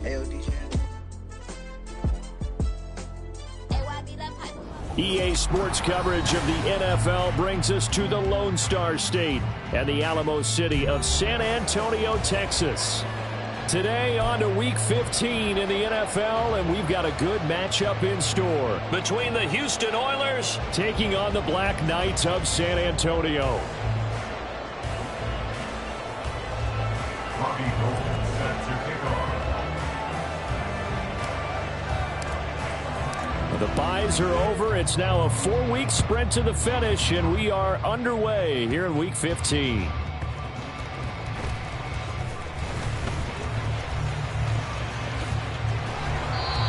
AOD channel. EA Sports coverage of the NFL brings us to the Lone Star State and the Alamo City of San Antonio, Texas. Today on to Week 15 in the NFL, and we've got a good matchup in store between the Houston Oilers taking on the Black Knights of San Antonio. The byes are over. It's now a 4-week sprint to the finish, and we are underway here in Week 15.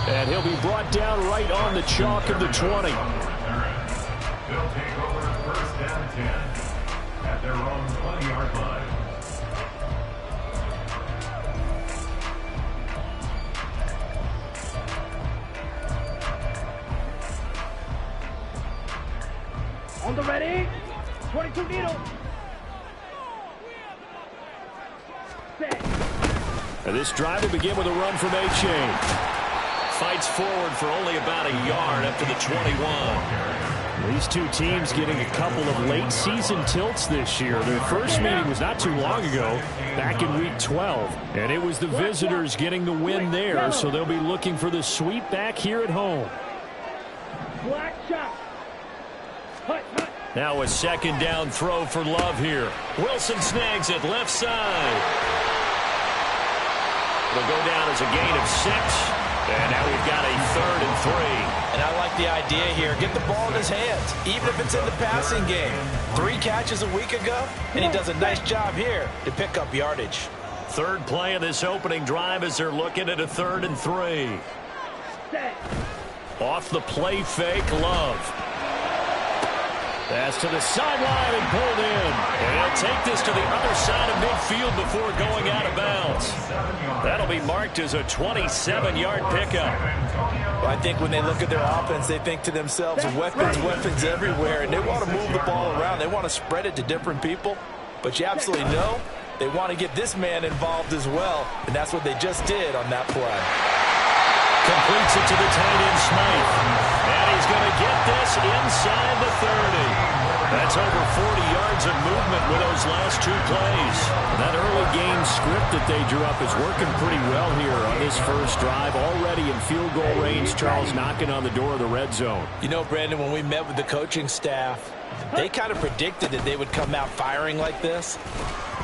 And he'll be brought down right on the chalk of the 20. They'll take over first down 10 at their own 20-yard line. On the ready, 22 needle. Set. And this drive will begin with a run from A-Chain. Fights forward for only about a yard up to the 21. These two teams getting a couple of late season tilts this year. Their first meeting was not too long ago, back in Week 12. And it was the visitors getting the win there, so they'll be looking for the sweep back here at home. Black shot. Now a second down throw for Love here. Wilson snags it left side. It'll go down as a gain of 6. And now we've got a 3rd and 3. And I like the idea here. Get the ball in his hands, even if it's in the passing game. 3 catches a week ago, and he does a nice job here to pick up yardage. Third play of this opening drive as they're looking at a 3rd and 3. Off the play fake, Love. Pass to the sideline and pulled in. And he'll take this to the other side of midfield before going out of bounds. That'll be marked as a 27-yard pickup. Well, I think when they look at their offense, they think to themselves, weapons everywhere, and they want to move the ball around. They want to spread it to different people. But you absolutely know they want to get this man involved as well, and that's what they just did on that play. Completes it to the tight end, Smythe. And he's going to get this inside the 30. That's over 40 yards of movement with those last 2 plays. That early game script that they drew up is working pretty well here on this first drive. Already in field goal range, Charles knocking on the door of the red zone. You know, Brandon, when we met with the coaching staff, they kind of predicted that they would come out firing like this.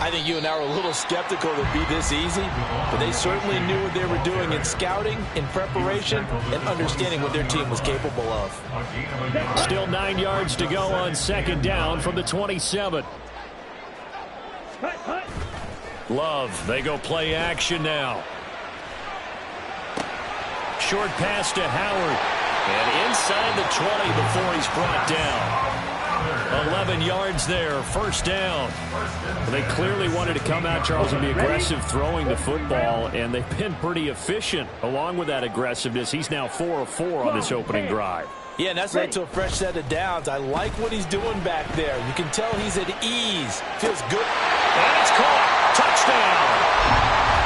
I think you and I were a little skeptical it would be this easy, but they certainly knew what they were doing in scouting, in preparation, and understanding what their team was capable of. Still 9 yards to go on second down from the 27. Love, they go play action now. Short pass to Howard, and inside the 20 before he's brought down. 11 yards there, first down. They clearly wanted to come out, Charles, and be aggressive throwing the football, and they've been pretty efficient along with that aggressiveness. He's now 4 of 4 on this opening drive. Yeah, and that's led to a fresh set of downs. I like what he's doing back there. You can tell he's at ease. Feels good. And it's caught. Touchdown.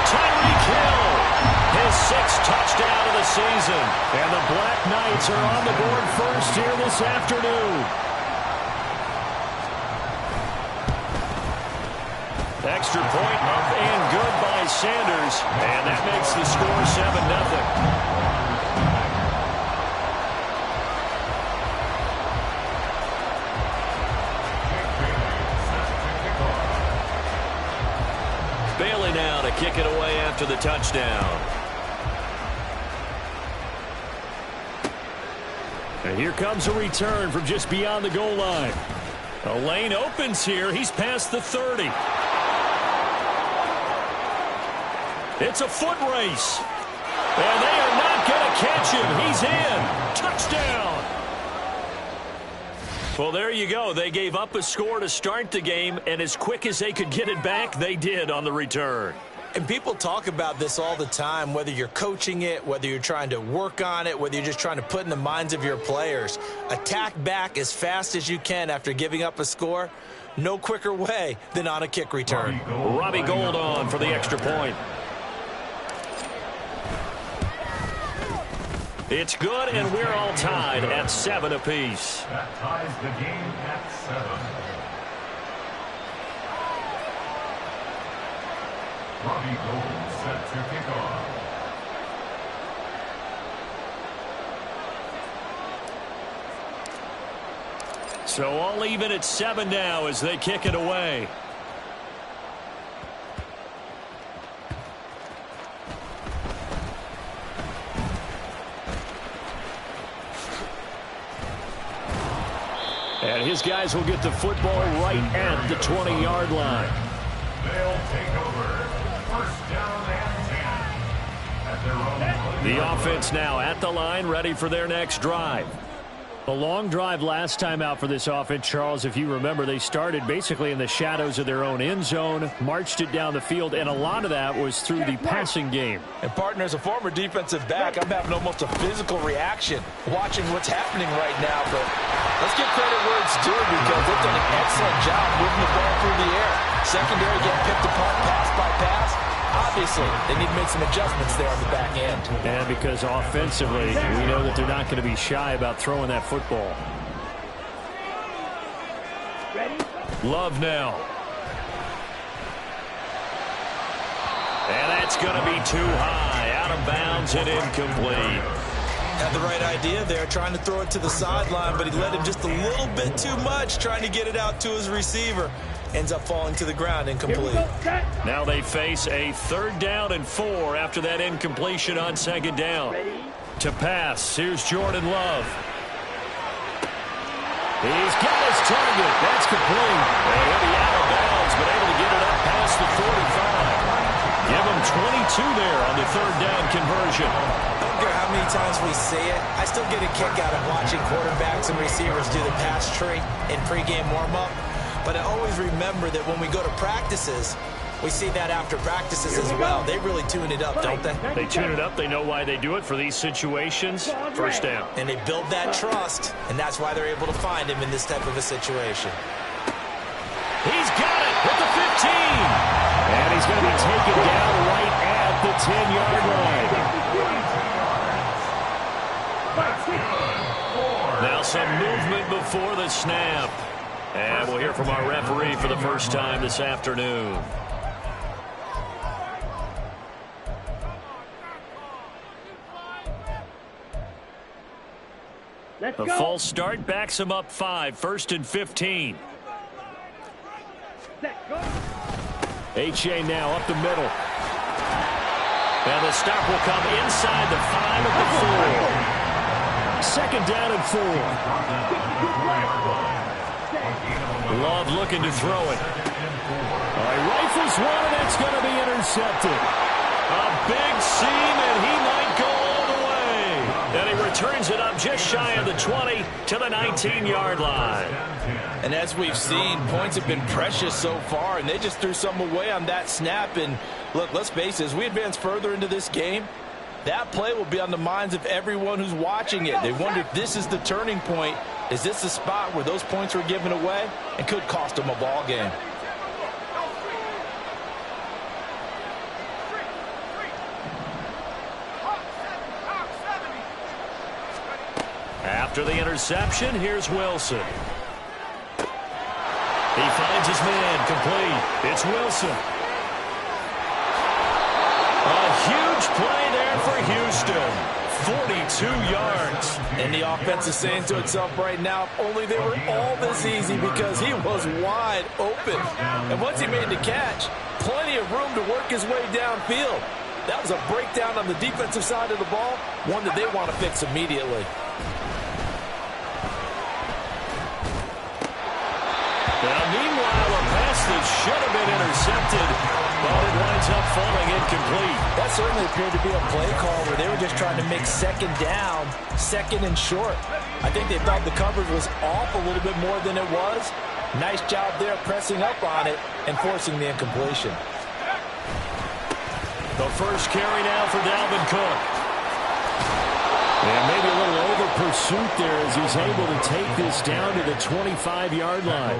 Tyreek Hill. His 6th touchdown of the season. And the Black Knights are on the board first here this afternoon. Extra point up and good by Sanders. And that makes the score 7-0. Bailey now to kick it away after the touchdown. And here comes a return from just beyond the goal line. A lane opens here. He's past the 30. It's a foot race. And they are not going to catch him. He's in. Touchdown. Well, there you go. They gave up a score to start the game, and as quick as they could get it back, they did on the return. And people talk about this all the time, whether you're coaching it, whether you're trying to work on it, whether you're just trying to put in the minds of your players. Attack back as fast as you can after giving up a score. no quicker way than on a kick return. Robbie Gould on for the extra point. It's good, and we're all tied at 7 apiece. That ties the game at 7. Robbie Gould set to kick off. So all even at 7 now as they kick it away. And his guys will get the football right at the 20-yard line. They'll take over. First down and 10. At their own The offense now at the line, ready for their next drive. A long drive last time out for this offense, Charles. If you remember, they started basically in the shadows of their own end zone, marched it down the field, and a lot of that was through the passing game. And partner, as a former defensive back, I'm having almost a physical reaction watching what's happening right now. But let's give credit where it's due because they've done an excellent job moving the ball through the air. Secondary getting picked apart pass by pass. Obviously, they need to make some adjustments there on the back end. And because offensively, we know that they're not going to be shy about throwing that football. Love now. And that's going to be too high. Out of bounds and incomplete. Had the right idea there, trying to throw it to the sideline, but he let him just a little bit too much, trying to get it out to his receiver. Ends up falling to the ground, incomplete. Now they face a 3rd down and 4 after that incompletion on 2nd down. To pass, here's Jordan Love. He's got his target. That's complete. And he'll be out of bounds, but able to get it up past the 45. Give him 22 there on the 3rd down conversion. I don't care how many times we see it. I still get a kick out of watching quarterbacks and receivers do the pass tree in pregame warm-up. But I always remember that when we go to practices, we see that after practices as well. They really tune it up, don't they? They tune it up. They know why they do it for these situations. 1st down. And they build that trust, and that's why they're able to find him in this type of a situation. He's got it at the 15. And he's going to be taken down right at the 10-yard line. Now some movement before the snap. And we'll hear from our referee for the first time this afternoon. The false start backs him up 5, 1st and 15. H.A. now up the middle. And the stop will come inside the 5 at the 4. 2nd down and 4. Love looking to throw it. He rifles one, and it's going to be intercepted. A big seam, and he might go all the way. And he returns it up just shy of the 20 to the 19-yard line. And as we've seen, points have been precious so far, and they just threw some away on that snap. And look, let's face it, as we advance further into this game, that play will be on the minds of everyone who's watching it. They wonder if this is the turning point. Is this the spot where those points were given away and could cost them a ball game? After the interception, here's Wilson. He finds his man, complete. It's Wilson. A huge play there for Houston. 42 yards. And the offense is saying to itself right now, if only they were all this easy, because he was wide open. And once he made the catch, plenty of room to work his way downfield. That was a breakdown on the defensive side of the ball, one that they want to fix immediately. Now, meanwhile, a pass that should have been intercepted, but it winds up falling incomplete. That certainly appeared to be a play call where they were just trying to make 2nd down, 2nd and short. I think they thought the coverage was off a little bit more than it was. Nice job there pressing up on it and forcing the incompletion. The first carry now for Dalvin Cook. And maybe a little over pursuit there as he's able to take this down to the 25-yard line.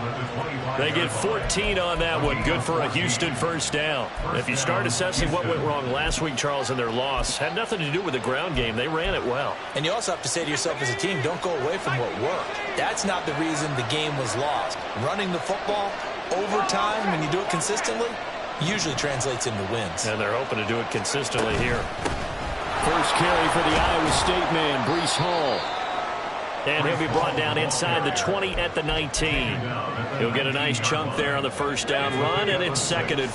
They get 14 on that one. Good for a Houston first down. If you start assessing what went wrong last week, Charles, in their loss, had nothing to do with the ground game. They ran it well. And you also have to say to yourself as a team, don't go away from what worked. That's not the reason the game was lost. Running the football over time, when you do it consistently, usually translates into wins. And they're hoping to do it consistently here. First carry for the Iowa State man, Breece Hall. And he'll be brought down inside the 20 at the 19. He'll get a nice chunk there on the first down run, and it's 2nd and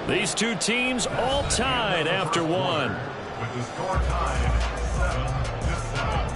4. These two teams all tied after one. With the score tied 7-7.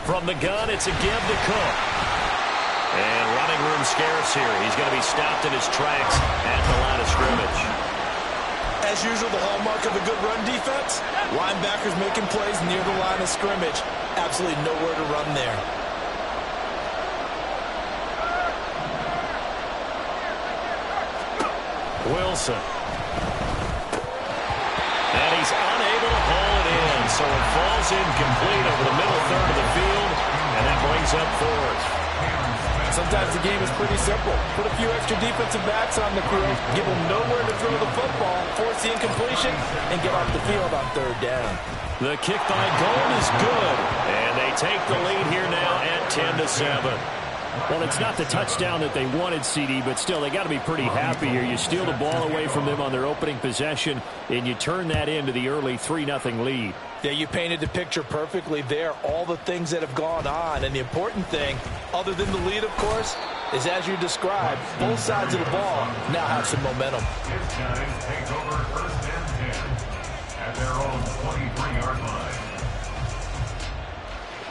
From the gun, it's a give to Cook. And running room scarce here. He's going to be stopped in his tracks at the line of scrimmage. As usual, the hallmark of a good run defense, linebackers making plays near the line of scrimmage. Absolutely nowhere to run there. Wilson. And he's unable to haul it in, so it falls incomplete over the middle third of the field, and that brings up 4th. Sometimes the game is pretty simple. Put a few extra defensive backs on the field, give them nowhere to throw the football, force the incompletion, and get off the field on 3rd down. The kick by Gold is good, and they take the lead here now at 10-7. Well, it's not the touchdown that they wanted, CD, but still, they got to be pretty happy here. You steal the ball away from them on their opening possession, and you turn that into the early 3-0 lead. Yeah, you painted the picture perfectly there, all the things that have gone on. And the important thing, other than the lead, of course, is as you described, both sides of the ball now have some momentum. His guys take over 1st and 10 at their own 23-yard line.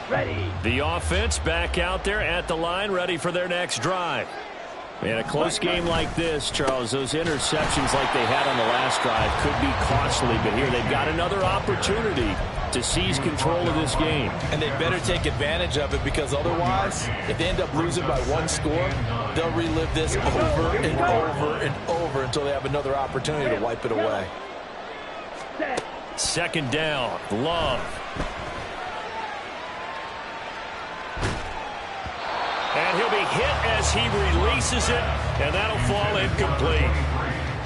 Ready. The offense back out there at the line, ready for their next drive. In a close game like this, Charles, those interceptions like they had on the last drive could be costly, but here they've got another opportunity to seize control of this game. And they better take advantage of it, because otherwise, if they end up losing by 1 score, they'll relive this over and over and over until they have another opportunity to wipe it away. 2nd down, Love. And he'll be hit as he releases it, and that'll fall incomplete.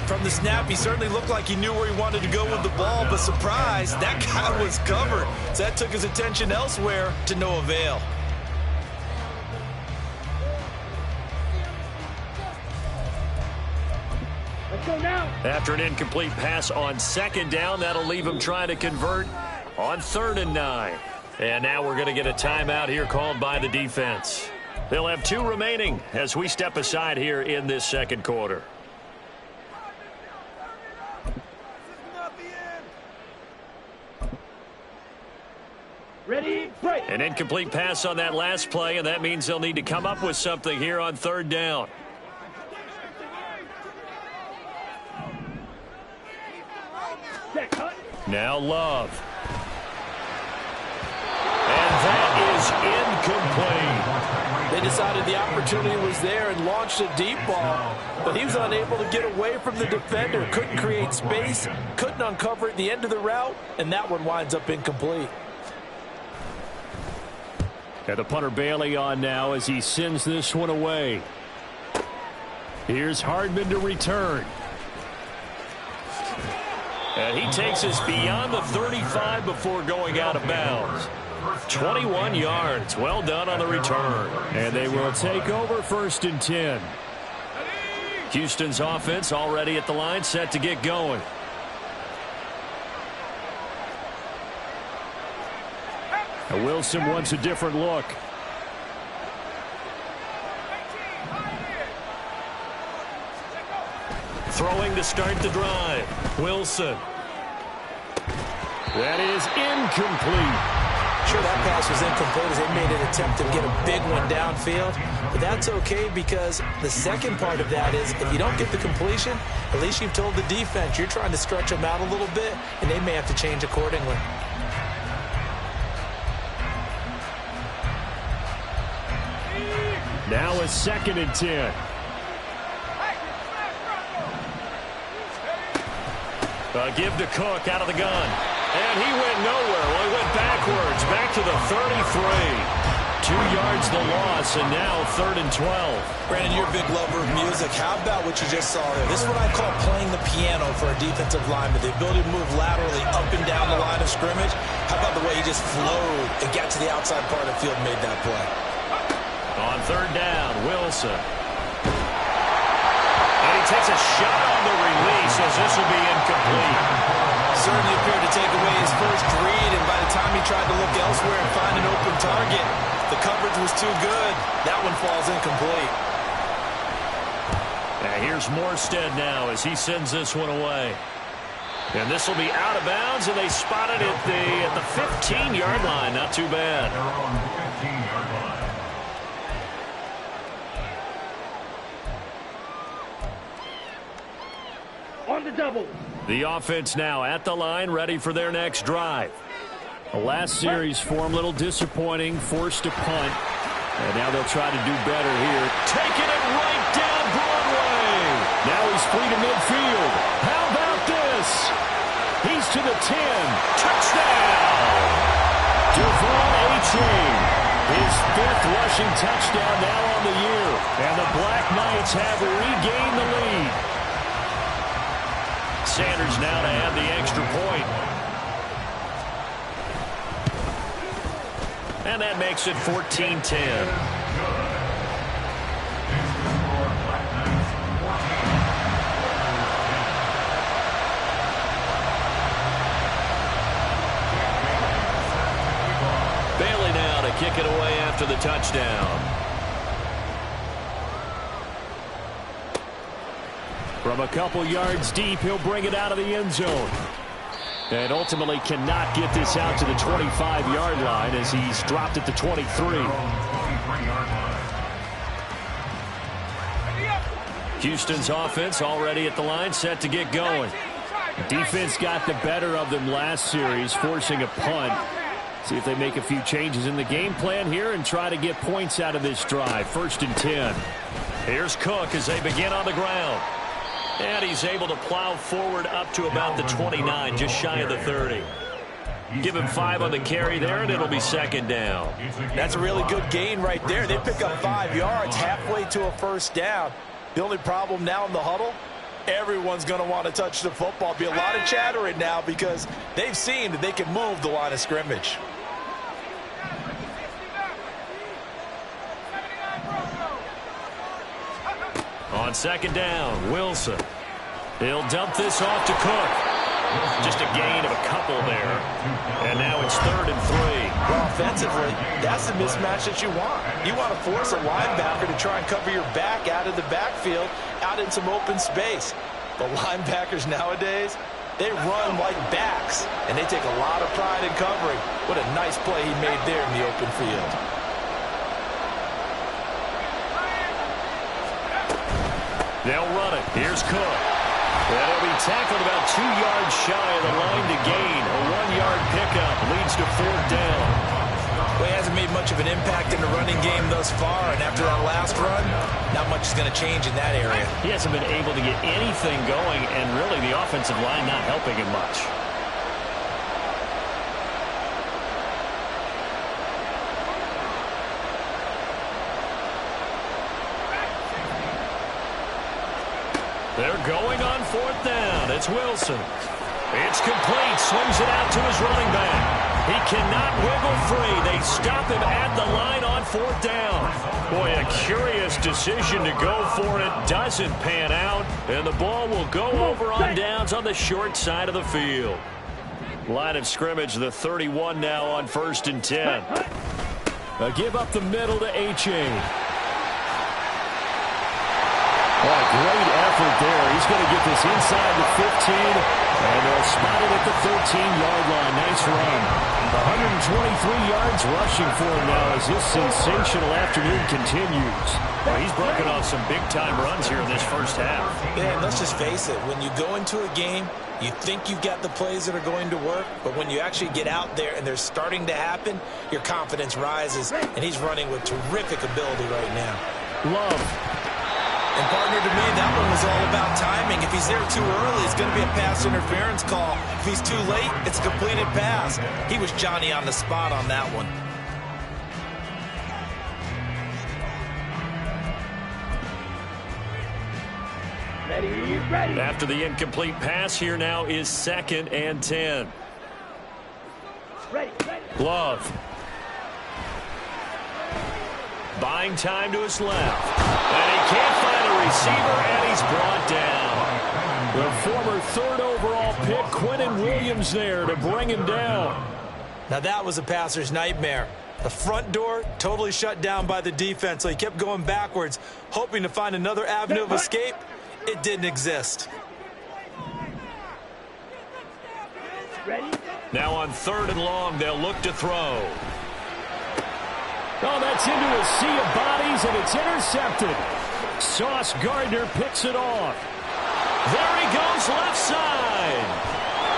From the snap, he certainly looked like he knew where he wanted to go with the ball, but surprise, that guy was covered. So that took his attention elsewhere to no avail. Let's go now. After an incomplete pass on 2nd down, that'll leave him trying to convert on 3rd and 9. And now we're going to get a timeout here called by the defense. They'll have 2 remaining as we step aside here in this 2nd quarter. Ready, break. An incomplete pass on that last play, and that means they'll need to come up with something here on 3rd down. Check, cut. Now Love. And that is incomplete. They decided the opportunity was there and launched a deep ball, but he was unable to get away from the defender, couldn't create space, couldn't uncover at the end of the route, and that one winds up incomplete. And the punter Bailey on now as he sends this one away. Here's Hardman to return. And he takes us beyond the 35 before going out of bounds. 21 yards. Well done on the return. And they will take over 1st and 10. Houston's offense already at the line, set to get going. Wilson wants a different look. Throwing to start the drive. Wilson. That is incomplete. Sure, that pass was incomplete as they made an attempt to get a big one downfield. But that's okay because the second part of that is if you don't get the completion, at least you've told the defense you're trying to stretch them out a little bit, and they may have to change accordingly. Now a 2nd and 10. Give to Cook out of the gun. And he went nowhere. Well, he went backwards, back to the 33. 2 yards the loss, and now 3rd and 12. Brandon, you're a big lover of music. How about what you just saw there? This is what I call playing the piano for a defensive lineman. The ability to move laterally up and down the line of scrimmage. How about the way he just flowed and got to the outside part of the field and made that play? On 3rd down, Wilson. And he takes a shot on the release as this will be incomplete. Certainly appeared to take away his first read, and by the time he tried to look elsewhere and find an open target, the coverage was too good. That one falls incomplete. And here's Morstead now as he sends this one away. And this will be out of bounds, and they spot it at the 15-yard line. Not too bad. They're on the 15-yard line. On the double. The offense now at the line, ready for their next drive. The last series for him, a little disappointing, forced to punt. And now they'll try to do better here. Taking it right down Broadway. Now he's free to midfield. How about this? He's to the 10. Touchdown! Devon A-Chain. His 5th rushing touchdown now on the year. And the Black Knights have regained the lead. Sanders now to add the extra point. And that makes it 14-10. Bailey now to kick it away after the touchdown. From a couple yards deep, he'll bring it out of the end zone. And ultimately cannot get this out to the 25-yard line as he's dropped at the 23. Houston's offense already at the line, set to get going. Defense got the better of them last series, forcing a punt. See if they make a few changes in the game plan here and try to get points out of this drive. 1st and 10. Here's Cook as they begin on the ground. And he's able to plow forward up to about the 29, just shy of the 30. Give him 5 on the carry there, and it'll be 2nd down. That's a really good gain right there. They pick up 5 yards halfway to a 1st down. The only problem now in the huddle, everyone's going to want to touch the football. Be a lot of chattering now because they've seen that they can move the line of scrimmage. On 2nd down, Wilson. He'll dump this off to Cook. Just a gain of a couple there. And now it's 3rd and 3. Well, offensively, that's the mismatch that you want. You want to force a linebacker to try and cover your back out of the backfield, out in some open space. The linebackers nowadays, they run like backs, and they take a lot of pride in covering. What a nice play he made there in the open field. They'll run it. Here's Cook. That'll be tackled about 2 yards shy of the line to gain. A 1-yard pickup leads to 4th down. Well, he hasn't made much of an impact in the running game thus far, and after that last run, not much is going to change in that area. He hasn't been able to get anything going, and really the offensive line not helping him much. They're going on 4th down. It's Wilson. It's complete. Swings it out to his running back. He cannot wiggle free. They stop him at the line on 4th down. Boy, a curious decision to go for it. Doesn't pan out. And the ball will go over on downs on the short side of the field. Line of scrimmage, the 31 now on 1st and 10. A give up the middle to A-Chain. Oh, great effort effort there. He's going to get this inside the 15, and they'll spot it at the 13-yard line. Nice run. 123 yards rushing for him now as this sensational afternoon continues. Well, he's broken off some big-time runs here in this first half. Yeah, and let's just face it. When you go into a game, you think you've got the plays that are going to work, but when you actually get out there and they're starting to happen, your confidence rises, and he's running with terrific ability right now. Love. And partner, to me, that one was all about timing. If he's there too early, it's going to be a pass interference call. If he's too late, it's a completed pass. He was Johnny on the spot on that one. Ready. After the incomplete pass, here now is 2nd and 10. Ready. Love. Buying time to his left. And he can't find a receiver, and he's brought down. The former 3rd overall pick, Quinnen Williams, there to bring him down. Now that was a passer's nightmare. The front door totally shut down by the defense, so he kept going backwards, hoping to find another avenue of escape. It didn't exist. Ready. Now on 3rd and long, they'll look to throw. Oh, that's into a sea of bodies, and it's intercepted. Sauce Gardner picks it off. There he goes, left side.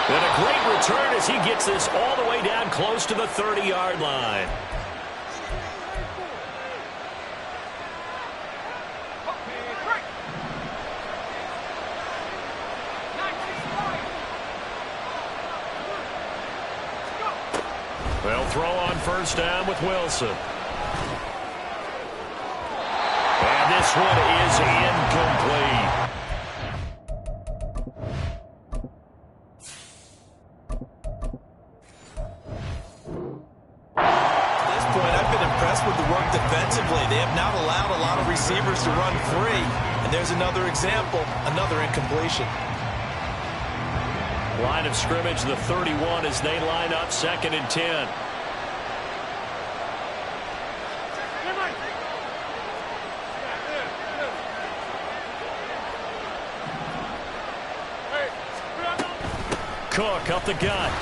And a great return as he gets this all the way down close to the 30-yard line. They'll throw on 1st down with Wilson. And this one is incomplete. At this point, I've been impressed with the work defensively. They have not allowed a lot of receivers to run free. And there's another example, another incompletion. Line of scrimmage, the 31, as they line up 2nd and 10. Cook up the gut.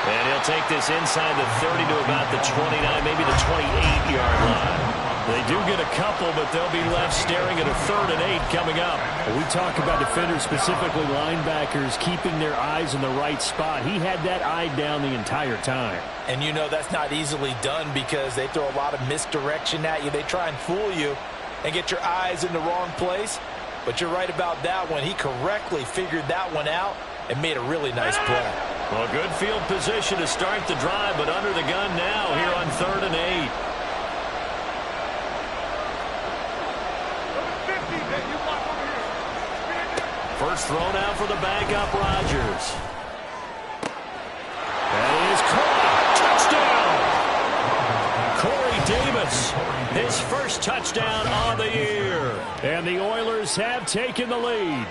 And he'll take this inside the 30 to about the 29, maybe the 28-yard line. They do get a couple, but they'll be left staring at a 3rd and 8 coming up. Well, we talk about defenders, specifically linebackers, keeping their eyes in the right spot. He had that eye down the entire time. And you know that's not easily done because they throw a lot of misdirection at you. They try and fool you and get your eyes in the wrong place. But you're right about that one. He correctly figured that one out and made a really nice play. Well, good field position to start the drive, but under the gun now here on 3rd and 8. First thrown out for the backup, Rodgers. That is caught. Touchdown. Corey Davis, his first touchdown on the year. And the Oilers have taken the lead.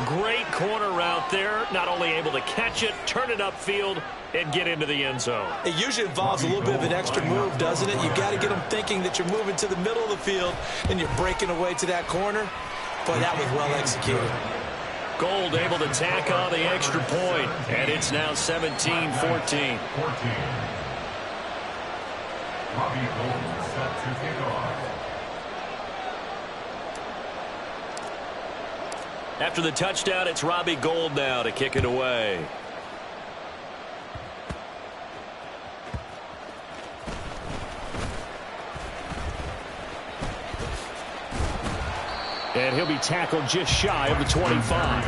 Great corner route there. Not only able to catch it, turn it upfield, and get into the end zone. It usually involves a little bit of an extra move, doesn't it? You've got to get them thinking that you're moving to the middle of the field and you're breaking away to that corner. Boy, that was well executed. Gold able to tack on the extra point, and it's now 17-14. Robbie Gold set to kick off. After the touchdown, it's Robbie Gold now to kick it away. And he'll be tackled just shy of the 25.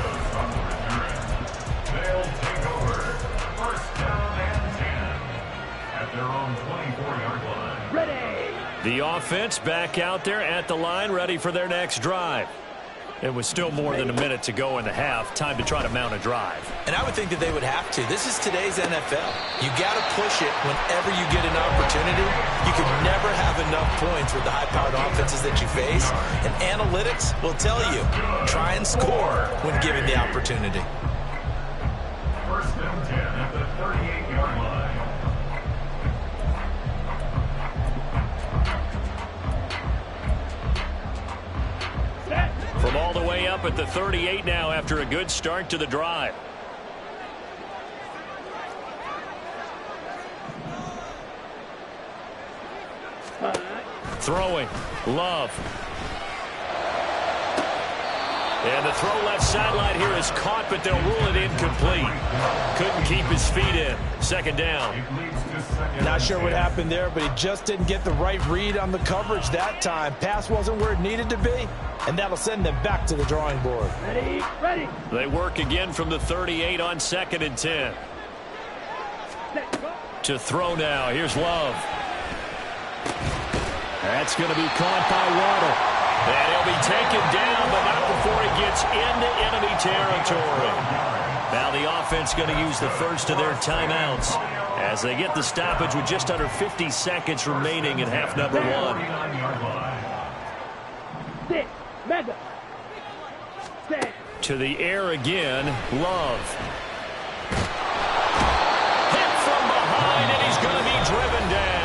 They'll take over. 1st down and 10 at their own 24-yard line. Ready. The offense back out there at the line, ready for their next drive. It was still more than a minute to go in the half. Time to try to mount a drive. And I would think that they would have to. This is today's NFL. You got to push it whenever you get an opportunity. You can never have enough points with the high-powered offenses that you face. And analytics will tell you, try and score when given the opportunity. 1st and 10 at the 38-yard line. Set. up at the 38 now after a good start to the drive. Throwing. Love. And the throw left sideline here is caught, but they'll rule it incomplete. Couldn't keep his feet in. Second down. Not sure what happened there, but he just didn't get the right read on the coverage that time. Pass wasn't where it needed to be, and that'll send them back to the drawing board. Ready, ready. They work again from the 38 on 2nd and 10. To throw now. Here's Love. That's going to be caught by Waddle. And he'll be taken down, but not before he gets into enemy territory. Now the offense going to use the first of their timeouts as they get the stoppage with just under 50 seconds remaining in half number 1. Madden. To the air again, Love. Hit from behind, and he's going to be driven down.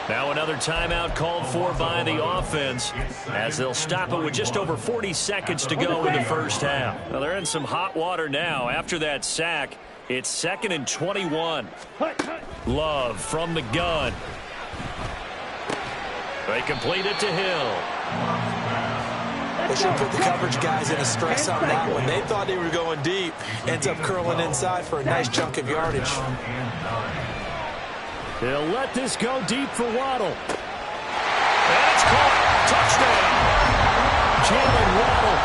Now another timeout called for by the offense as they'll stop it with just over 40 seconds to go in the first half. Well, they're in some hot water now after that sack. It's 2nd and 21. Love from the gun. They complete it to Hill. They should put the coverage guys in a stress on that one. They thought they were going deep. Ends up curling inside for a nice chunk of yardage. They'll let this go deep for Waddle. And it's caught. Touchdown. Jalen Waddle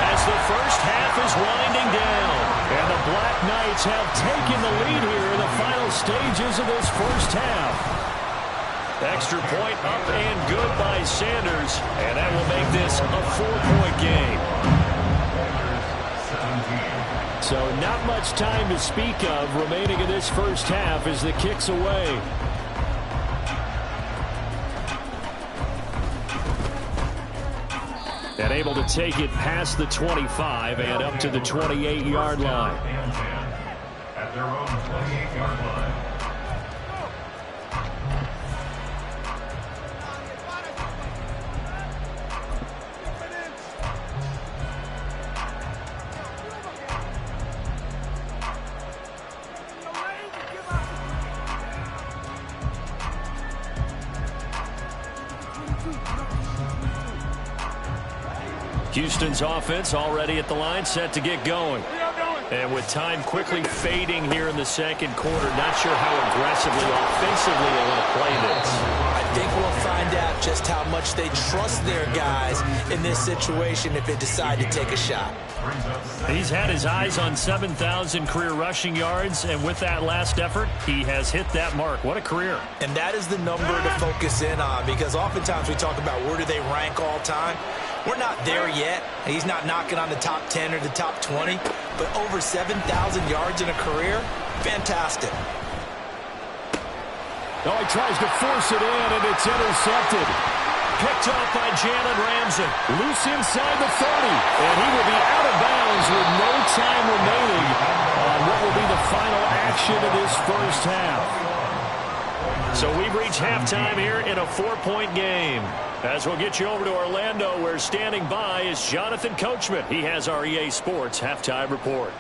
as the first half is winding down. And the Black Knights have taken the lead here in the final stages of this first half. Extra point up and good by Sanders. And that will make this a 4-point game. So not much time to speak of remaining in this first half as the kick's away. And able to take it past the 25 and up to the 28-yard line. At their own 28-yard line. Houston's offense already at the line, set to get going. And with time quickly fading here in the second quarter, not sure how aggressively, offensively they want to play this. I think we'll find out just how much they trust their guys in this situation if they decide to take a shot. He's had his eyes on 7,000 career rushing yards, and with that last effort, he has hit that mark. What a career. And that is the number to focus in on, because oftentimes we talk about where do they rank all time. We're not there yet. He's not knocking on the top 10 or the top 20, but over 7,000 yards in a career, fantastic. Oh, he tries to force it in, and it's intercepted. Picked up by Jalen Ramsey. Loose inside the 30, and he will be out of bounds with no time remaining on what will be the final action of this first half. So we've reached halftime here in a 4-point game. As we'll get you over to Orlando, where standing by is Jonathan Coachman. He has our EA Sports halftime report.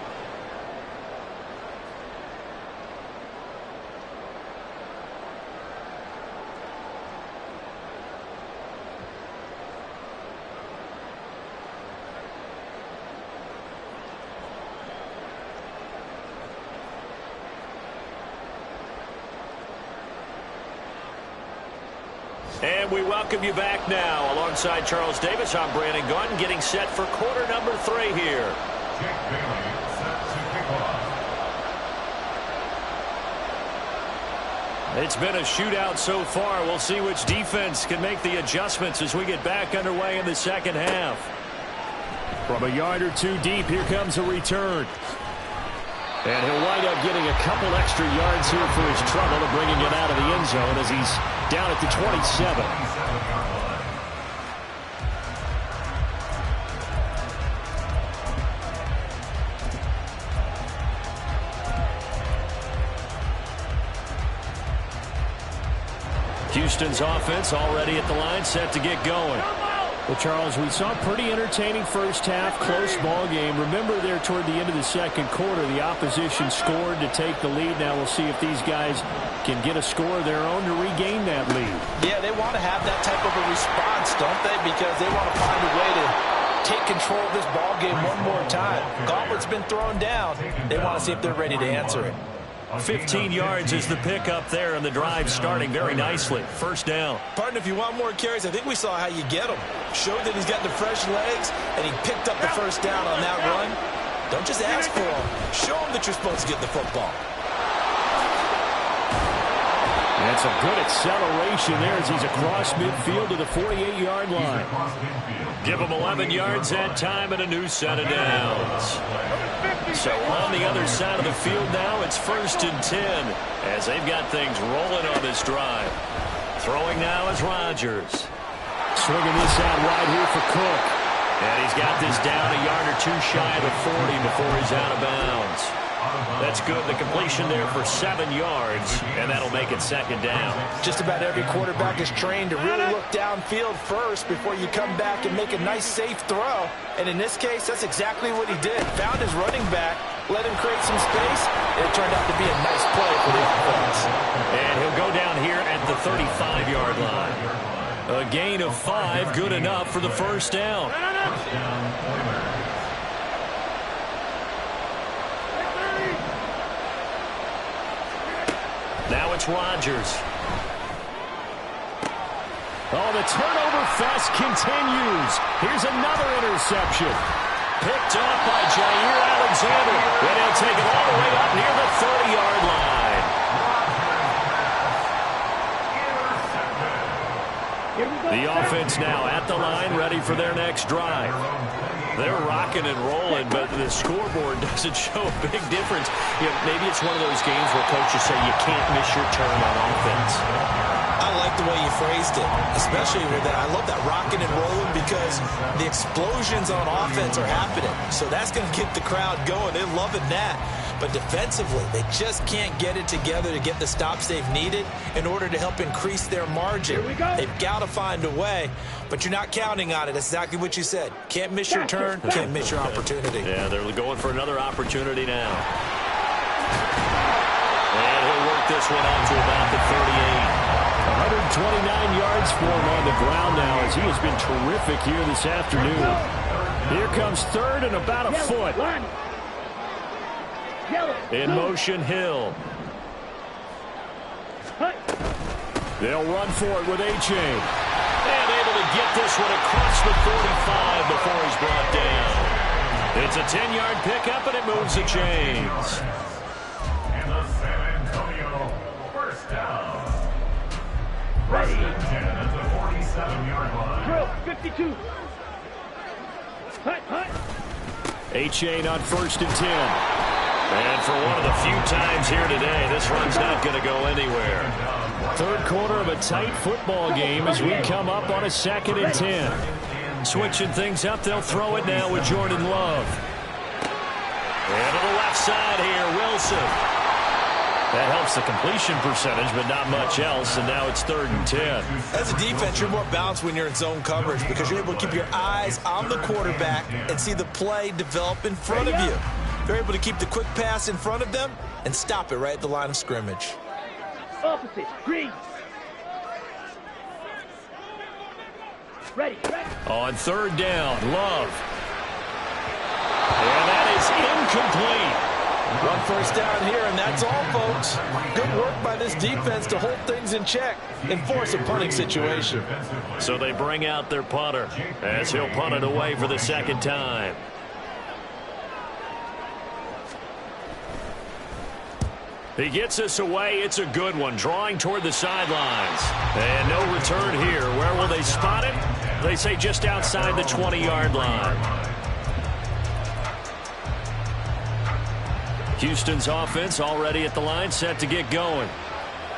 And we welcome you back now. Alongside Charles Davis, I'm Brandon Gaunton, getting set for quarter number 3 here. Jake Bailey set to kick off. It's been a shootout so far. We'll see which defense can make the adjustments as we get back underway in the second half. From a yard or two deep, here comes a return. And he'll wind up getting a couple extra yards here for his trouble and bringing it out of the end zone as he's down at the 27. Houston's offense already at the line, set to get going. Well, Charles, we saw a pretty entertaining first half, close ball game. Remember there toward the end of the second quarter, the opposition scored to take the lead. Now we'll see if these guys can get a score of their own to regain that lead. Yeah, they want to have that type of a response, don't they? Because they want to find a way to take control of this ball game one more time. Gauntlet's been thrown down. They want to see if they're ready to answer it. 15 yards is the pickup there, and the drive starting very nicely. First down. Partner, if you want more carries, I think we saw how you get them. Showed that he's got the fresh legs, and he picked up the first down on that run. Don't just ask for them. Show them that you're supposed to get the football. And some good acceleration there as he's across midfield to the 48-yard line. Give him 11 yards that time and a new set of downs. So on the other side of the field now, it's 1st and 10 as they've got things rolling on this drive. Throwing now is Rodgers. Swinging this out wide here for Cook. And he's got this down a yard or two shy of the 40 before he's out of bounds. That's good. The completion there for 7 yards, and that'll make it 2nd down. Just about every quarterback is trained to really look downfield first before you come back and make a nice, safe throw. And in this case, that's exactly what he did. Found his running back, let him create some space, and it turned out to be a nice play for the offense. And he'll go down here at the 35-yard line. A gain of 5, good enough for the first down. Now it's Rodgers. Oh, the turnover fest continues. Here's another interception. Picked up by Jair Alexander. And he'll take it all the way up near the 30-yard line. The offense now at the line, ready for their next drive. They're rocking and rolling, but the scoreboard doesn't show a big difference. You know, maybe it's one of those games where coaches say you can't miss your turn on offense. I like the way you phrased it, especially with that. I love that rocking and rolling because the explosions on offense are happening. So that's going to get the crowd going. They're loving that. But defensively, they just can't get it together to get the stops they've needed in order to help increase their margin. They've got to find a way, but you're not counting on it. That's exactly what you said. Can't miss your turn, can't miss your opportunity. Yeah, they're going for another opportunity now. And he'll work this one out to about the 38. 129 yards for him on the ground now as he has been terrific here this afternoon. Here comes 3rd and about a foot. In motion, Hill. They'll run for it with A-Chain. And able to get this one across the 45 before he's brought down. It's a 10-yard pickup, and it moves the chains. And the San Antonio first down. Ready. 10 at the 47-yard line. Drill, 52. Hut, hut. A-Chain on 1st and 10. And for one of the few times here today, this run's not going to go anywhere. 3rd quarter of a tight football game as we come up on a 2nd and 10. Switching things up, they'll throw it now with Jordan Love. And to the left side here, Wilson. That helps the completion percentage, but not much else, and now it's 3rd and 10. As a defense, you're more balanced when you're in zone coverage because you're able to keep your eyes on the quarterback and see the play develop in front of you. You're able to keep the quick pass in front of them and stop it right at the line of scrimmage. Opposite, green. Ready, ready. On 3rd down, Love. And that is incomplete. One first down here, and that's all, folks. Good work by this defense to hold things in check and force a punting situation. So they bring out their punter as he'll punt it away for the 2nd time. He gets us away. It's a good one. Drawing toward the sidelines. And no return here. Where will they spot him? They say just outside the 20-yard line. Houston's offense already at the line, set to get going.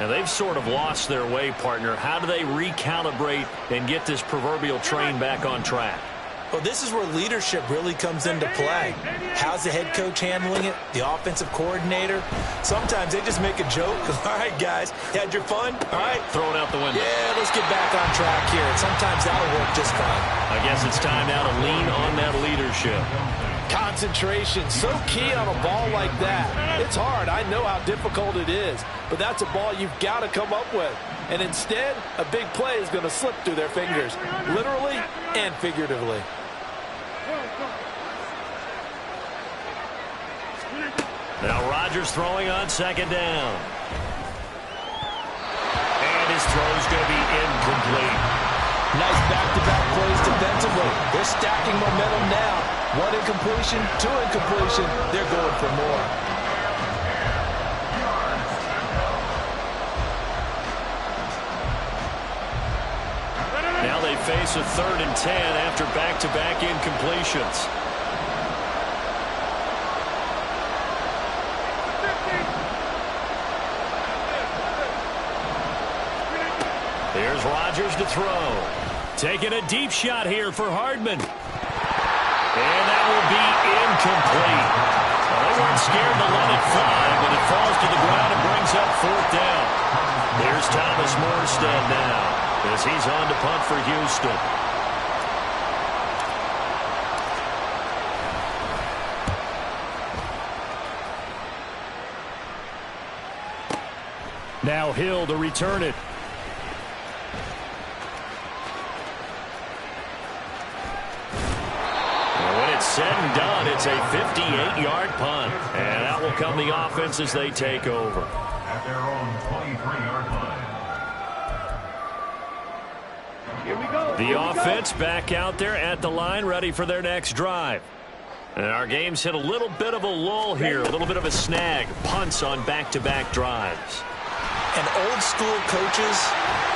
And they've sort of lost their way, partner. How do they recalibrate and get this proverbial train back on track? Well, this is where leadership really comes into play. How's the head coach handling it? The offensive coordinator? Sometimes they just make a joke. All right, guys, you had your fun? All right. Throw it out the window. Yeah, let's get back on track here. And sometimes that'll work just fine. I guess it's time now to lean on that leadership. Concentration, so key on a ball like that. It's hard. I know how difficult it is. But that's a ball you've got to come up with. And instead, a big play is going to slip through their fingers, literally and figuratively. Now Rodgers throwing on second down. And his throw's going to be incomplete. Nice back-to-back plays defensively. They're stacking momentum now. One incompletion, two incompletion. They're going for more. Now they face a 3rd and 10 after back-to-back incompletions. Here's Rodgers to throw. Taking a deep shot here for Hardman. And that will be incomplete. Well, they weren't scared to let it fly, but it falls to the ground and brings up 4th down. Here's Thomas Morstead now as he's on to punt for Houston. Now Hill to return it. Said and done, it's a 58-yard punt. And out will come the offense as they take over. At their own 23-yard line. Here we go. The offense back out there at the line, ready for their next drive. And our game's hit a little bit of a lull here, a little bit of a snag. Punts on back-to-back drives. And old-school coaches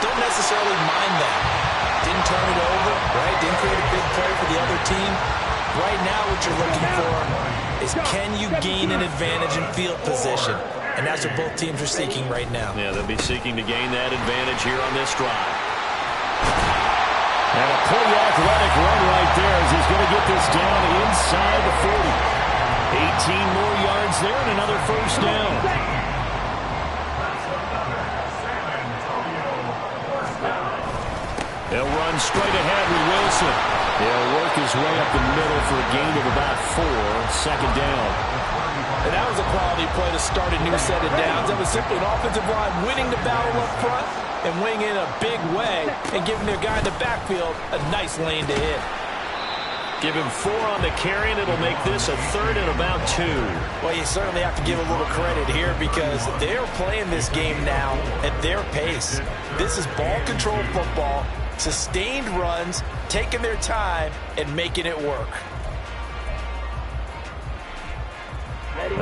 don't necessarily mind that. Didn't turn it over, right? Didn't create a big play for the other team. Right now what you're looking for is can you gain an advantage in field position? And that's what both teams are seeking right now. Yeah, they'll be seeking to gain that advantage here on this drive. And a pretty athletic run right there as he's going to get this down inside the 40. 18 more yards there and another 1st down. They'll run straight ahead with Wilson. He'll work his way up the middle for a gain of about 4. 2nd down. And that was a quality play to start a new set of downs. That was simply an offensive line winning the battle up front and winning in a big way and giving their guy in the backfield a nice lane to hit. Give him 4 on the carry, and it'll make this a 3rd and about 2. Well, you certainly have to give a little credit here because they're playing this game now at their pace. This is ball control football, sustained runs, taking their time and making it work.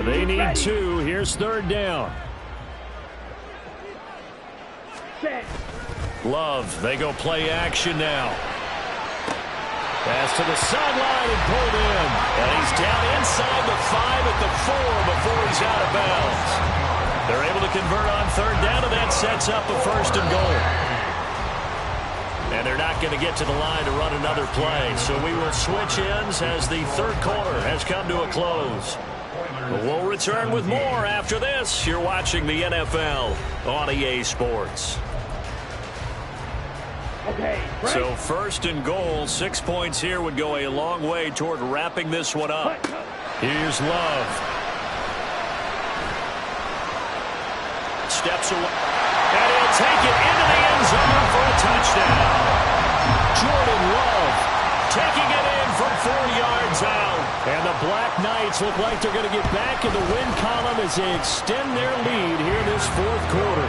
They need 2. Here's 3rd down. Love, they go play action now. Pass to the sideline and pulled in. And he's down inside the 5 at the 4 before he's out of bounds. They're able to convert on 3rd down, and that sets up a 1st and goal. And they're not going to get to the line to run another play. So we will switch ends as the 3rd quarter has come to a close. But we'll return with more after this. You're watching the NFL on EA Sports. Okay, so 1st and goal, 6 points here would go a long way toward wrapping this one up. Here's Love. Steps away. And he'll take it into the end zone for a touchdown. Jordan Love taking it in from 4 yards out. And the Black Knights look like they're going to get back in the win column as they extend their lead here this 4th quarter.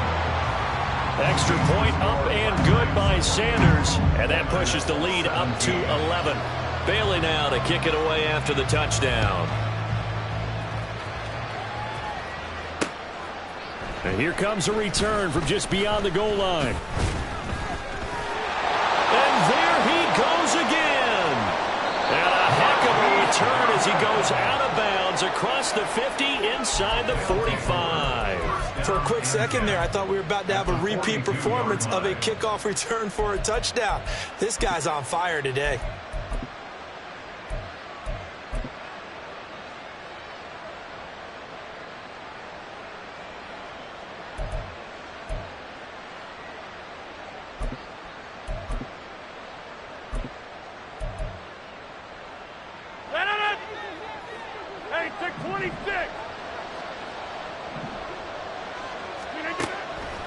Extra point up and good by Sanders. And that pushes the lead up to 11. Bailey now to kick it away after the touchdown. And here comes a return from just beyond the goal line. And there he goes again. And a heck of a return as he goes out of bounds across the 50 inside the 45. For a quick second there, I thought we were about to have a repeat performance of a kickoff return for a touchdown. This guy's on fire today.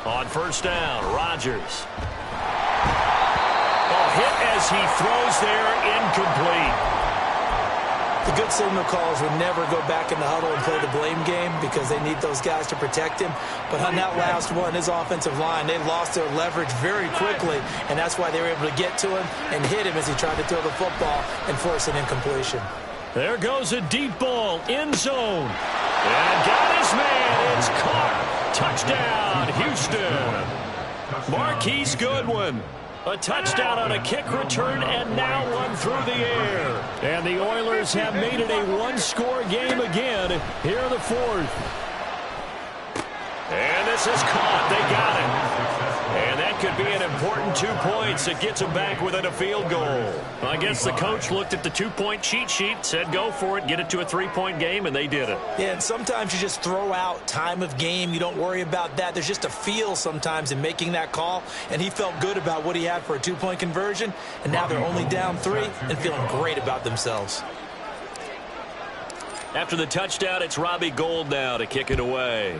On first down, Rodgers. Oh, hit as he throws there, incomplete. The good signal callers would never go back in the huddle and play the blame game because they need those guys to protect him. But on that last one, his offensive line, they lost their leverage very quickly, and that's why they were able to get to him and hit him as he tried to throw the football and force an incompletion. There goes a deep ball, end zone. And got his man. It's caught. Touchdown, Houston. Marquise Goodwin. A touchdown on a kick return, and now one through the air. And the Oilers have made it a one-score game again here in the fourth. And this is caught. They got it. And that could be an important 2 points. It gets them back within a field goal. I guess the coach looked at the 2-point cheat sheet, said go for it, get it to a 3-point game, and they did it. Yeah, and sometimes you just throw out time of game. You don't worry about that. There's just a feel sometimes in making that call, and he felt good about what he had for a 2-point conversion, and now they're only down 3 and feeling great about themselves. After the touchdown, it's Robbie Gould now to kick it away.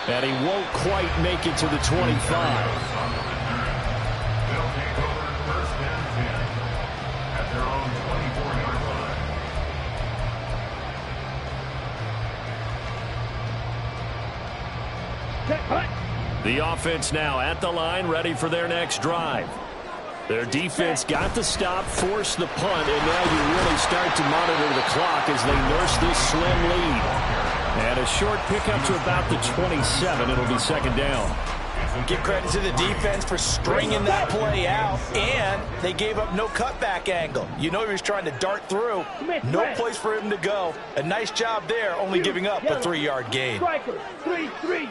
And he won't quite make it to the 25. They'll take over first and 10 at their own 24-yard line. The offense now at the line, ready for their next drive. Their defense got the stop, forced the punt, and now you really start to monitor the clock as they nurse this slim lead. And a short pickup to about the 27. It'll be second down. Give credit to the defense for stringing that play out, and they gave up no cutback angle. You know he was trying to dart through. No place for him to go. A nice job there, only giving up a 3-yard gain. Striker, 3-3.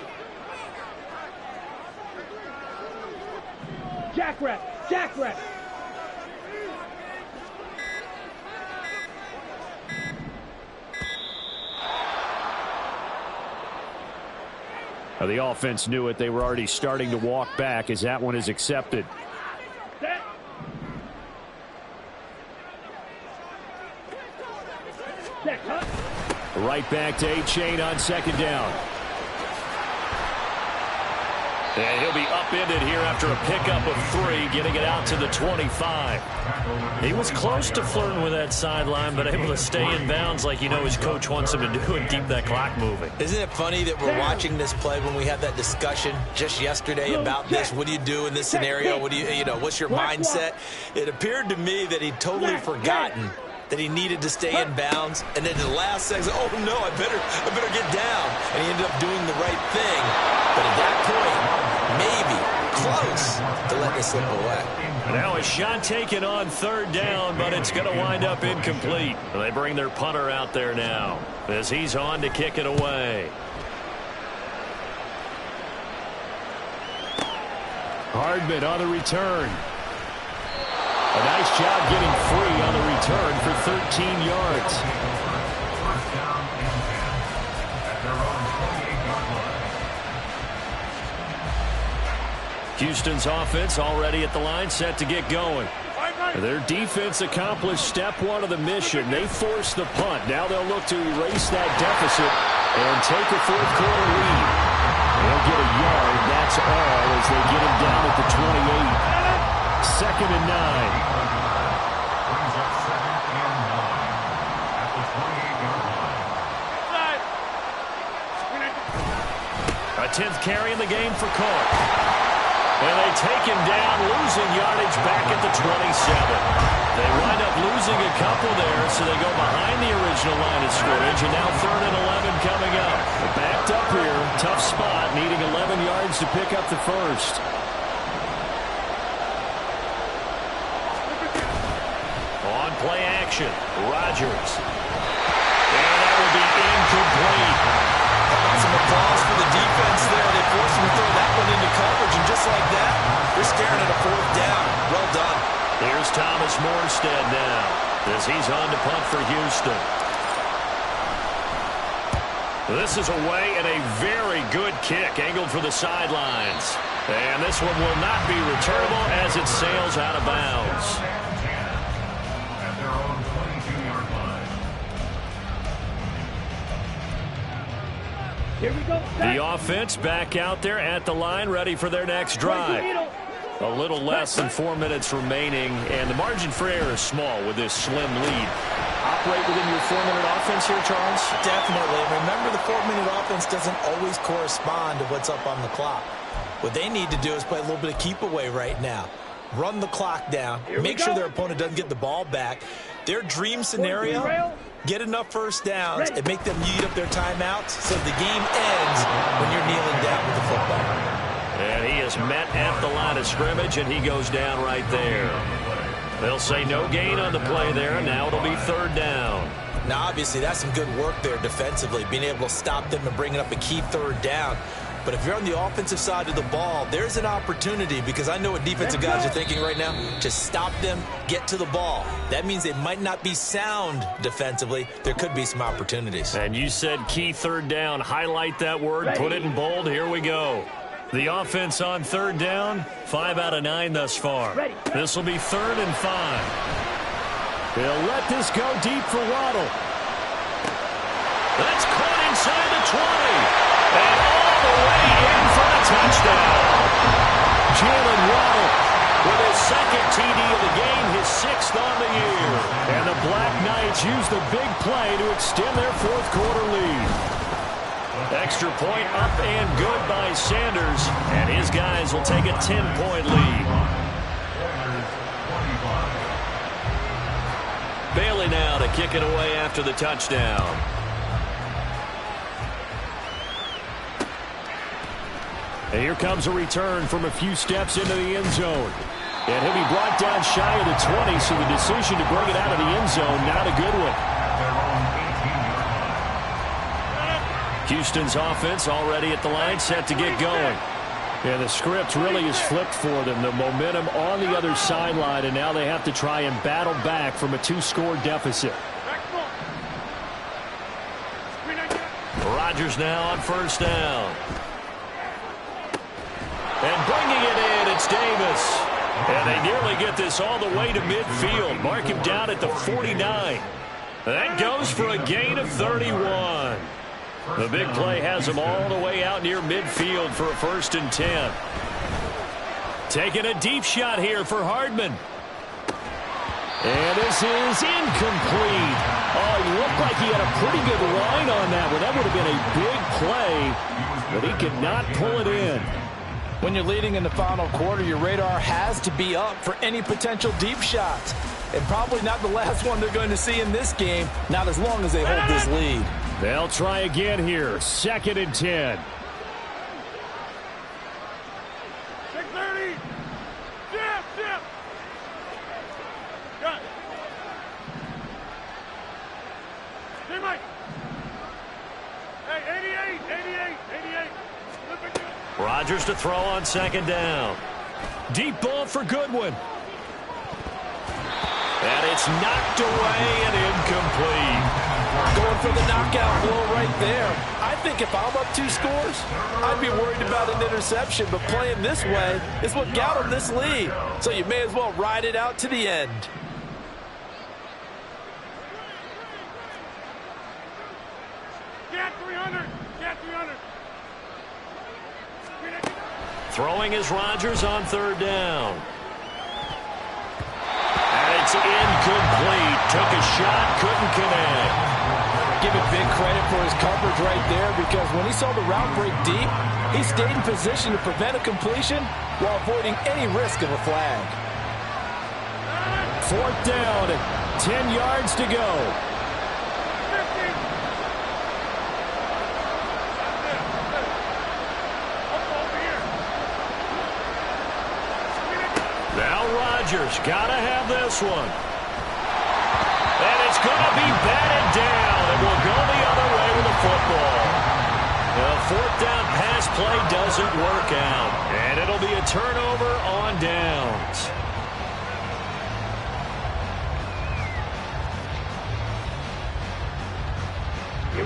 Jackrabbit, jackrabbit. Now the offense knew it. They were already starting to walk back as that one is accepted. Set. Set, cut. Right back to A-Chain on second down. And he'll be upended here after a pickup of 3, getting it out to the 25. He was close to flirting with that sideline, but able to stay in bounds like you know his coach wants him to do and keep that clock moving. Isn't it funny that we're watching this play when we had that discussion just yesterday about this? What do you do in this scenario? What do you know, what's your mindset? It appeared to me that he'd totally forgotten that he needed to stay in bounds, and then the last second, oh no, I better get down. And he ended up doing the right thing. But at that point, maybe close to let this slip away. Now a shot taken on third down, but it's going to wind up incomplete. They bring their punter out there now as he's on to kick it away. Hardman on the return. A nice job getting free on the return for 13 yards. First down and 10 at their own 28-yard line. Houston's offense already at the line, set to get going. Their defense accomplished step 1 of the mission. They forced the punt. Now they'll look to erase that deficit and take a fourth-quarter lead. They'll get a yard, that's all, as they get him down at the 28. Second and 9. Brings up second and 9 at the 28-yard line. A 10th carry in the game for Cook. And they take him down, losing yardage back at the 27. They wind up losing a couple there, so they go behind the original line of scrimmage, and now 3rd and 11 coming up. They're backed up here, tough spot, needing 11 yards to pick up the first. On play action, Rodgers. And that will be incomplete. Some applause for the defense there. They forced him to throw that one into coverage, and just like that, they're staring at a 4th down. Well done. Here's Thomas Morstead now as he's on to punt for Houston. This is away and a very good kick angled for the sidelines. And this one will not be returnable as it sails out of bounds. At their own 28-yard Here we go. The offense back out there at the line, ready for their next drive. A little less than 4 minutes remaining, and the margin for error is small with this slim lead. Operate within your 4-minute offense here, Charles? Definitely. Remember, the 4-minute offense doesn't always correspond to what's up on the clock. What they need to do is play a little bit of keep away right now. Run the clock down. Make sure their opponent doesn't get the ball back. Their dream scenario, get enough first downs and make them eat up their timeouts so the game ends when you're kneeling down with the football. And he is met at the line of scrimmage, and he goes down right there. They'll say no gain on the play there. Now it'll be 3rd down. Now, obviously, that's some good work there defensively, being able to stop them and bringing up a key 3rd down. But if you're on the offensive side of the ball, there's an opportunity, because I know what defensive guys are thinking right now. Just stop them, get to the ball. That means they might not be sound defensively. There could be some opportunities. And you said key 3rd down. Highlight that word. Put it in bold. Here we go. The offense on 3rd down, 5 out of 9 thus far. This will be 3rd and 5. They'll let this go deep for Waddle. That's caught inside the 20. And all the way in for a touchdown. Jalen Waddle with his 2nd TD of the game, his 6th on the year. And the Black Knights use the big play to extend their 4th quarter lead. Extra point up and good by Sanders, and his guys will take a 10-point lead. Bailey now to kick it away after the touchdown. And here comes a return from a few steps into the end zone. And he'll be brought down shy of the 20, so the decision to bring it out of the end zone, not a good one. Houston's offense already at the line, set to get going. Yeah, the script really is flipped for them. The momentum on the other sideline, and now they have to try and battle back from a 2-score deficit. Rodgers now on 1st down. And bringing it in, it's Davis. And they nearly get this all the way to midfield. Mark him down at the 49. That goes for a gain of 31. The big play has them all the way out near midfield for a 1st and 10. Taking a deep shot here for Hardman. And this is incomplete. Oh, he looked like he had a pretty good line on that one. That would have been a big play, but he could not pull it in. When you're leading in the final quarter, your radar has to be up for any potential deep shots. And probably not the last one they're going to see in this game, not as long as they hold this lead. They'll try again here. 2nd and 10. 630. Jim. Got it. Hey, Mike. Hey, 88. Rodgers to throw on 2nd down. Deep ball for Goodwin. And it's knocked away and incomplete. Going for the knockout blow right there. I think if I'm up 2 scores, I'd be worried about an interception, but playing this way is what got them this lead. So you may as well ride it out to the end. Get 300. Throwing is Rodgers on 3rd down. And it's incomplete. Took a shot, couldn't connect. Give it big credit for his coverage right there, because when he saw the route break deep, he stayed in position to prevent a completion while avoiding any risk of a flag. 4th down, 10 yards to go. Now Rodgers got to have this one. And it's going to be batted down, and will go the other way with the football. The 4th down pass play doesn't work out, and it'll be a turnover on downs. Here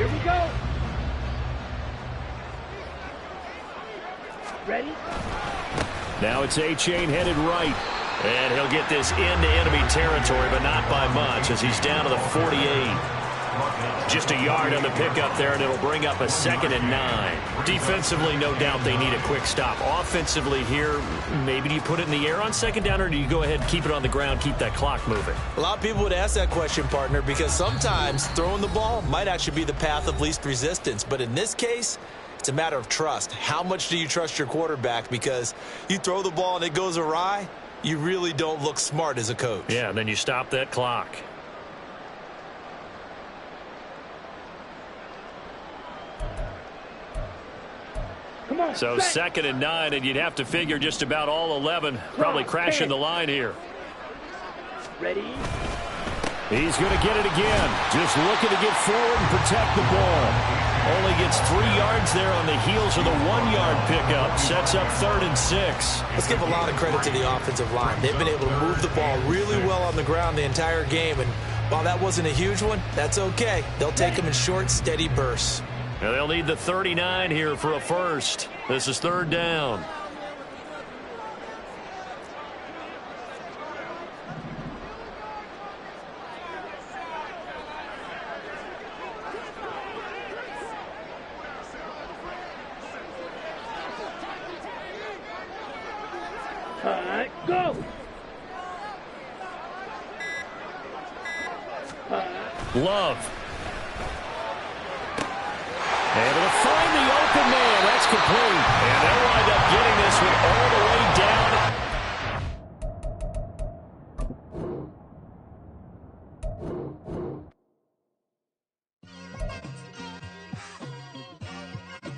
we go. Ready? Now it's A-Chain headed right. And he'll get this into enemy territory, but not by much, as he's down to the 48. Just a yard on the pickup there, and it'll bring up a 2nd and 9. Defensively, no doubt they need a quick stop. Offensively here, maybe do you put it in the air on 2nd down, or do you go ahead and keep it on the ground, keep that clock moving? A lot of people would ask that question, partner, because sometimes throwing the ball might actually be the path of least resistance. But in this case, it's a matter of trust. How much do you trust your quarterback? Because you throw the ball and it goes awry, you really don't look smart as a coach. Yeah, and then you stop that clock. So 2nd and 9, and you'd have to figure just about all 11 probably crashing the line here. Ready? He's going to get it again. Just looking to get forward and protect the ball. Only gets 3 yards there on the heels of the 1-yard pickup. Sets up 3rd and 6. Let's give a lot of credit to the offensive line. They've been able to move the ball really well on the ground the entire game. And while that wasn't a huge one, that's okay. They'll take them in short, steady bursts. Now they'll need the 39 here for a first. This is 3rd down. Go! Love. Able to find the open man. That's complete. And they'll wind up getting this one all the way down.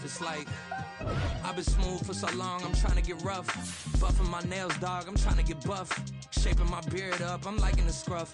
It's like I've been smooth for so long, I'm trying to get rough. Buffing my nails, dog, I'm trying to get buff. Shaping my beard up, I'm liking the scruff.